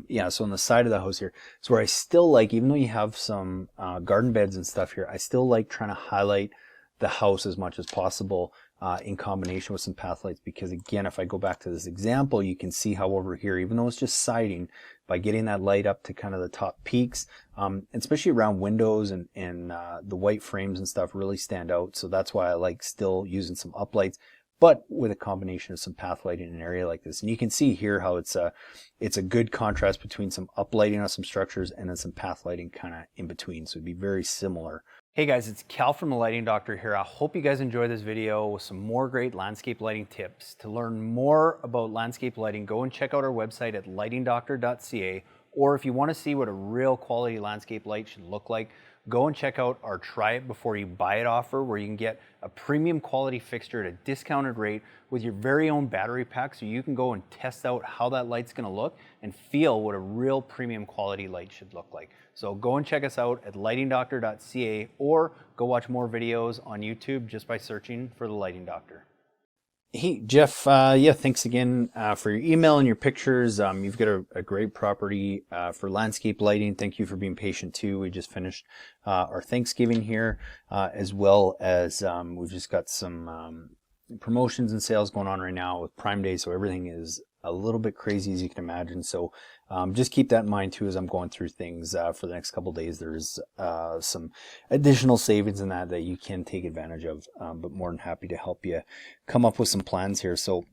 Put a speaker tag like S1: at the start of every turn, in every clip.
S1: Yeah, so on the side of the house here, it's where I still like, even though you have some garden beds and stuff here, I still like trying to highlight the house as much as possible in combination with some path lights, because again, if I go back to this example, you can see how over here, even though it's just siding, by getting that light up to kind of the top peaks, especially around windows and the white frames and stuff really stand out. So that's why I like still using some uplights, but with a combination of some path lighting in an area like this. And you can see here how it's a good contrast between some uplighting on some structures and then some path lighting kind of in between. So it'd be very similar. Hey guys, it's Cal from The Lighting Doctor here. I hope you guys enjoy this video with some more great landscape lighting tips. To learn more about landscape lighting, go and check out our website at lightingdoctor.ca, or if you want to see what a real quality landscape light should look like, go and check out our try it before you buy it offer, where you can get a premium quality fixture at a discounted rate with your very own battery pack, so you can go and test out how that light's going to look and feel what a real premium quality light should look like. So go and check us out at lightingdoctor.ca, or go watch more videos on YouTube just by searching for The Lighting Doctor. Hey Jeff, yeah, thanks again for your email and your pictures. You've got a great property for landscape lighting. Thank you for being patient too. We just finished our Thanksgiving here, as well as we've just got some promotions and sales going on right now with Prime Day, so everything is a little bit crazy, as you can imagine. So just keep that in mind too as I'm going through things for the next couple of days. There's some additional savings in that you can take advantage of, but more than happy to help you come up with some plans here. So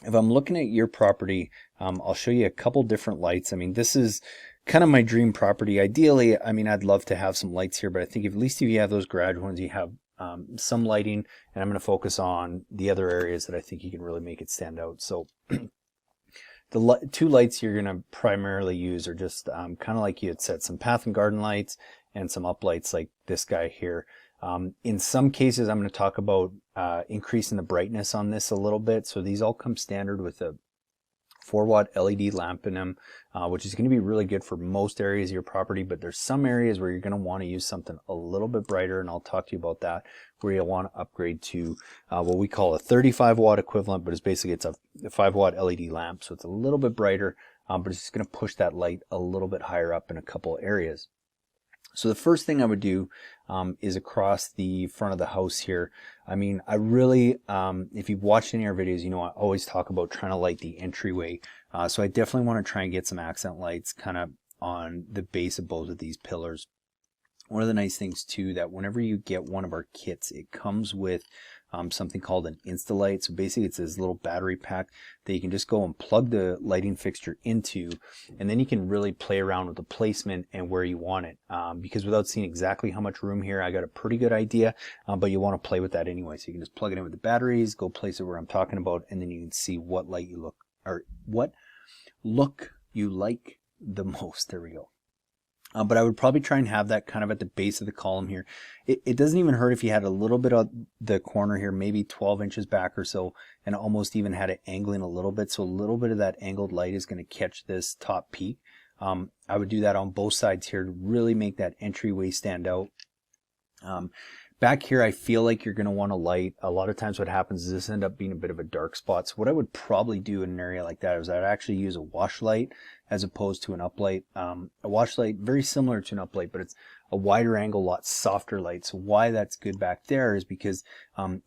S1: if I'm looking at your property, I'll show you a couple different lights. I mean, this is kind of my dream property. Ideally, I mean, I'd love to have some lights here, but I think at least if you have those garage ones, you have some lighting, and I'm going to focus on the other areas that I think you can really make it stand out. So the two lights you're going to primarily use are just kind of like you had said, some path and garden lights and some uplights like this guy here. In some cases, I'm going to talk about increasing the brightness on this a little bit. So these all come standard with a 4-watt LED lamp in them, which is going to be really good for most areas of your property, but there's some areas where you're going to want to use something a little bit brighter, and I'll talk to you about that, where you'll want to upgrade to what we call a 35-watt equivalent, but it's a 5-watt LED lamp, so it's a little bit brighter, but it's just going to push that light a little bit higher up in a couple areas. So the first thing I would do is across the front of the house here. I mean, I really, if you've watched any of our videos, you know I always talk about trying to light the entryway. So I definitely want to try and get some accent lights kind of on the base of both of these pillars. One of the nice things too, that whenever you get one of our kits, it comes with something called an Instalight. So basically it's this little battery pack that you can just go and plug the lighting fixture into, and then you can really play around with the placement and where you want it. Because without seeing exactly how much room here, I got a pretty good idea, but you want to play with that anyway. So you can just plug it in with the batteries, go place it where I'm talking about, and then you can see what light you look, or what look you like the most. There we go. But I would probably try and have that kind of at the base of the column here. It doesn't even hurt if you had a little bit of the corner here, maybe 12 inches back or so, and almost even had it angling a little bit. So a little bit of that angled light is going to catch this top peak. I would do that on both sides here to really make that entryway stand out. Back here, I feel like you're going to want to light. A lot of times what happens is this end up being a bit of a dark spot. So what I would probably do in an area like that is I'd actually use a wash light as opposed to an uplight. A wash light, very similar to an uplight, but it's a wider angle, lot softer light. So why that's good back there is because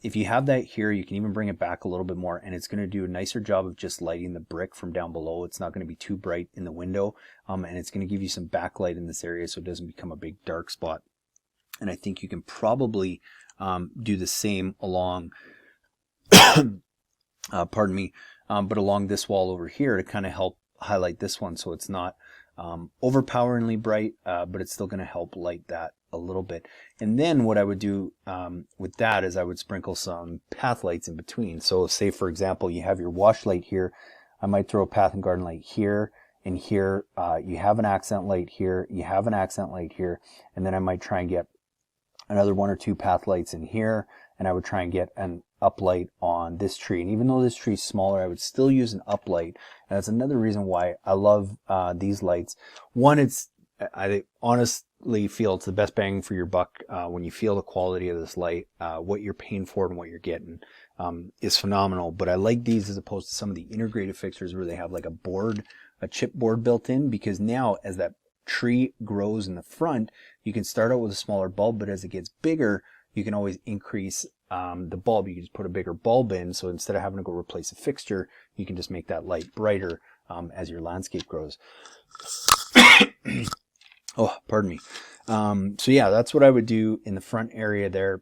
S1: if you have that here, you can even bring it back a little bit more, and it's going to do a nicer job of just lighting the brick from down below. It's not going to be too bright in the window, and it's going to give you some backlight in this area so it doesn't become a big dark spot. And I think you can probably do the same along, pardon me, but along this wall over here to kind of help highlight this one, so it's not overpoweringly bright, but it's still going to help light that a little bit. And then what I would do with that is I would sprinkle some path lights in between. So say, for example, you have your wash light here. I might throw a path and garden light here. And here you have an accent light here. You have an accent light here. And then I might try and get another 1 or 2 path lights in here, and I would try and get an uplight on this tree. And even though this tree is smaller, I would still use an uplight. And that's another reason why I love these lights. One, I honestly feel it's the best bang for your buck when you feel the quality of this light. What you're paying for and what you're getting is phenomenal. But I like these as opposed to some of the integrated fixtures where they have like a board chipboard built in, because now as that tree grows in the front, you can start out with a smaller bulb, but as it gets bigger, you can always increase the bulb. You can just put a bigger bulb in, so instead of having to go replace a fixture, you can just make that light brighter as your landscape grows. Oh, pardon me. So yeah, that's what I would do in the front area there.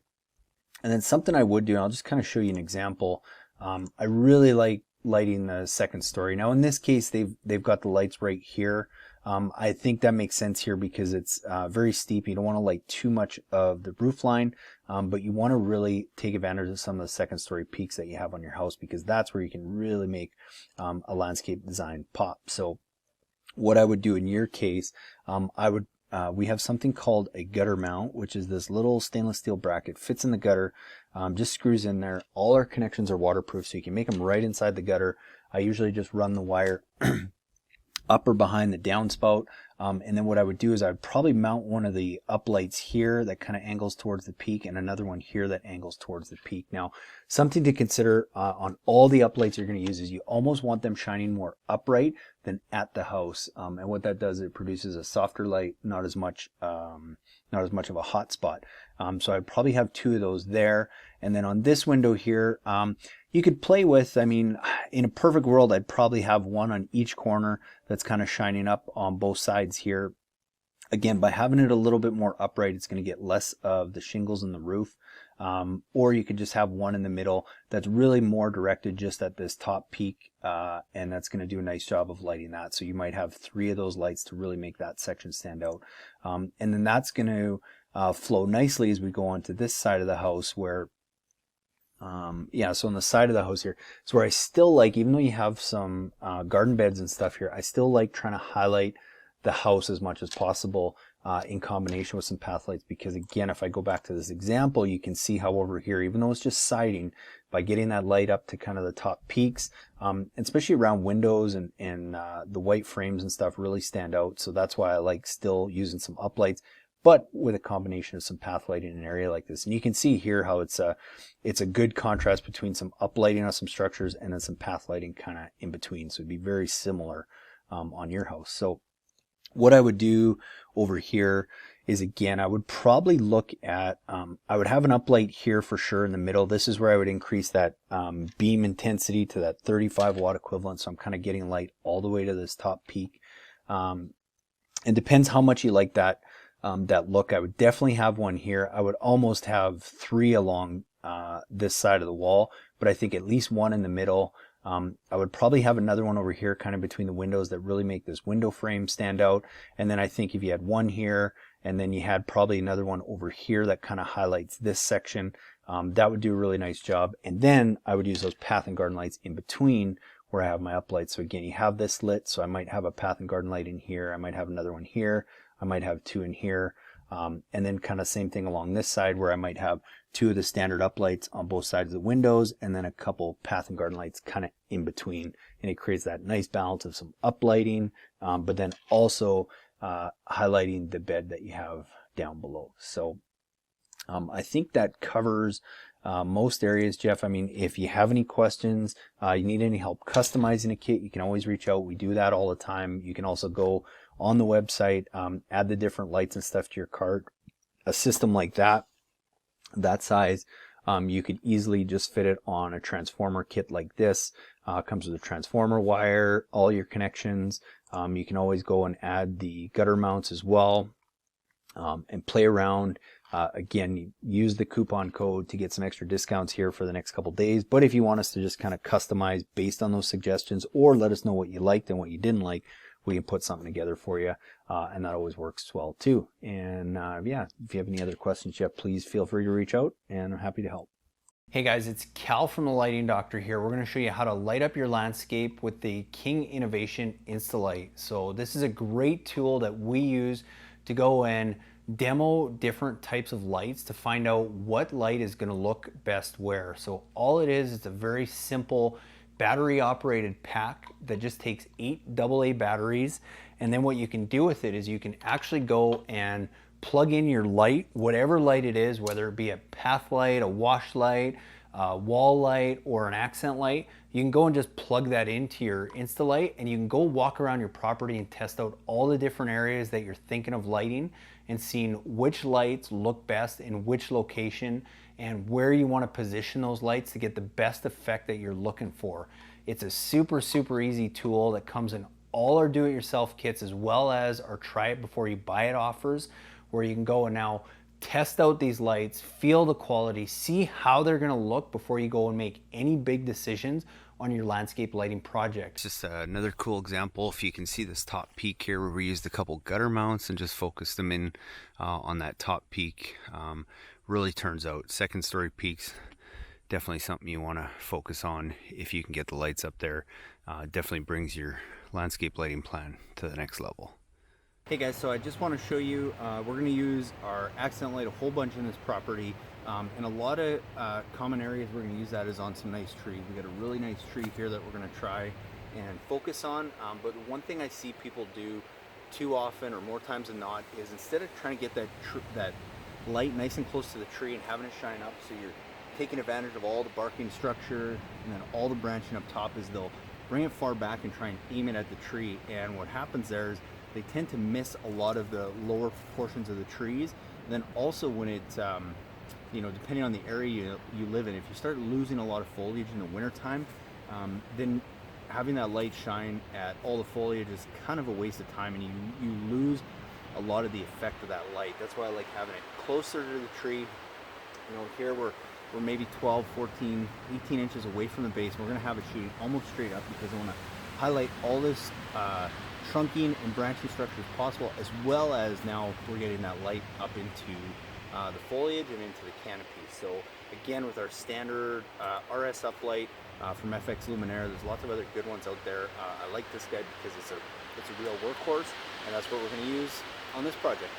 S1: And then something I would do, and I'll just kind of show you an example. I really like lighting the second story. Now in this case, they've got the lights right here. I think that makes sense here because it's very steep. You don't want to light too much of the roof line, but you want to really take advantage of some of the second story peaks that you have on your house, because that's where you can really make a landscape design pop. So what I would do in your case, we have something called a gutter mount, which is this little stainless steel bracket, fits in the gutter, just screws in there. All our connections are waterproof, so you can make them right inside the gutter. I usually just run the wire up or behind the downspout. And then what I would do is I'd probably mount one of the uplights here that kind of angles towards the peak, and another one here that angles towards the peak. Now, something to consider on all the uplights you're going to use is you almost want them shining more upright than at the house. And what that does, it produces a softer light, not as much of a hot spot. So I'd probably have 2 of those there. And then on this window here, you could play with, I mean, in a perfect world, I'd probably have one on each corner that's kind of shining up on both sides here. Again, by having it a little bit more upright, it's going to get less of the shingles in the roof. Or you could just have one in the middle that's really more directed just at this top peak, and that's going to do a nice job of lighting that. So you might have 3 of those lights to really make that section stand out. And then that's going to flow nicely as we go on to this side of the house where so on the side of the house here, it's where I still like, even though you have some garden beds and stuff here, I still like trying to highlight the house as much as possible in combination with some path lights, because again, if I go back to this example, you can see how over here, even though it's just siding, by getting that light up to kind of the top peaks, especially around windows and the white frames and stuff really stand out. So that's why I like still using some uplights, but with a combination of some path lighting in an area like this. And you can see here how it's a good contrast between some uplighting on some structures and then some path lighting kind of in between. So it'd be very similar on your house. So what I would do over here is, again, I would probably look at, I would have an uplight here for sure in the middle. This is where I would increase that beam intensity to that 35 watt equivalent. So I'm kind of getting light all the way to this top peak. It depends how much you like that look. I would definitely have one here. I would almost have 3 along this side of the wall, but I think at least one in the middle. I would probably have another one over here kind of between the windows that really make this window frame stand out. And then I think if you had one here and then you had probably another one over here that kind of highlights this section, that would do a really nice job. And then I would use those path and garden lights in between where I have my uplights. So again, you have this lit, so I might have a path and garden light in here. I might have another one here. I might have 2 in here. And then kind of same thing along this side where I might have 2 of the standard uplights on both sides of the windows, and then a couple path and garden lights kind of in between. And it creates that nice balance of some uplighting, but then also highlighting the bed that you have down below. So I think that covers most areas, Jeff. I mean, if you have any questions, you need any help customizing a kit, you can always reach out. We do that all the time. You can also go on the website, add the different lights and stuff to your cart. A system like that size, you could easily just fit it on a transformer kit like this. Comes with a transformer wire, all your connections. You can always go and add the gutter mounts as well, and play around. Again, use the coupon code to get some extra discounts here for the next couple days. But if you want us to just kind of customize based on those suggestions, or let us know what you liked and what you didn't like, we can put something together for you, and that always works well too. And if you have any other questions, Jeff, please feel free to reach out, and I'm happy to help. Hey guys, it's Cal from the Lighting Doctor here. We're going to show you how to light up your landscape with the King Innovation Instalight. So this is a great tool that we use to go and demo different types of lights to find out what light is going to look best where. So all it is, it's a very simple battery operated pack that just takes 8 AA batteries, and then what you can do with it is you can actually go and plug in your light, whatever light it is, whether it be a path light, a wash light, wall light or an accent light, you can go and just plug that into your Instalight, and you can go walk around your property and test out all the different areas that you're thinking of lighting and seeing which lights look best in which location and where you want to position those lights to get the best effect that you're looking for. It's a super easy tool that comes in all our do-it-yourself kits, as well as our try it before you buy it offers, where you can go and now test out these lights, feel the quality, see how they're going to look before you go and make any big decisions on your landscape lighting project.
S2: Just another cool example. If you can see this top peak here, where we used a couple gutter mounts and just focused them in on that top peak, really turns out. Second story peaks, definitely something you want to focus on if you can get the lights up there. Definitely brings your landscape lighting plan to the next level.
S1: Hey guys, so I just want to show you, we're going to use our accent light a whole bunch in this property. And a lot of common areas we're going to use that is on some nice trees. We got a really nice tree here that we're going to try and focus on. But one thing I see people do too often, or more times than not, is instead of trying to get that light nice and close to the tree and having it shine up, so you're taking advantage of all the barking structure and then all the branching up top, is they'll bring it far back and try and aim it at the tree. And what happens there is they tend to miss a lot of the lower portions of the trees. And then also when it's, you know, depending on the area you live in, if you start losing a lot of foliage in the wintertime, then having that light shine at all the foliage is kind of a waste of time, and you lose a lot of the effect of that light. That's why I like having it closer to the tree. You know, here we're maybe 12, 14, 18 inches away from the base. We're going to have it shooting almost straight up because I want to highlight all this trunking and branching structure as possible, as well as now we're getting that light up into the foliage and into the canopy. So again, with our standard RS uplight from FX Luminaire, there's lots of other good ones out there. I like this guy because it's a real workhorse, and that's what we're going to use on this project.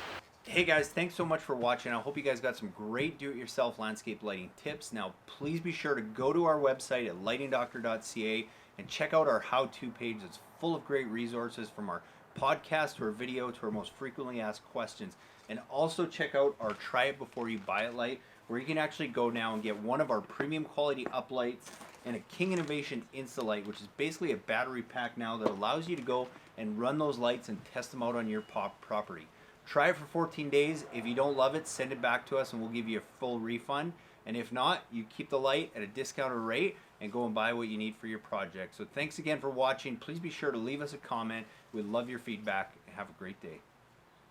S1: Hey guys, thanks so much for watching. I hope you guys got some great do-it-yourself landscape lighting tips. Now, please be sure to go to our website at lightingdoctor.ca and check out our how-to page. It's full of great resources, from our podcast to our video to our most frequently asked questions. And also check out our try it before you buy it light, where you can actually go now and get one of our premium quality uplights and a King Innovation Instalight, which is basically a battery pack now that allows you to go and run those lights and test them out on your property. Try it for 14 days. If you don't love it, send it back to us and we'll give you a full refund. And if not, you keep the light at a discounted rate and go and buy what you need for your project. So thanks again for watching. Please be sure to leave us a comment. We'd love your feedback. Have a great day.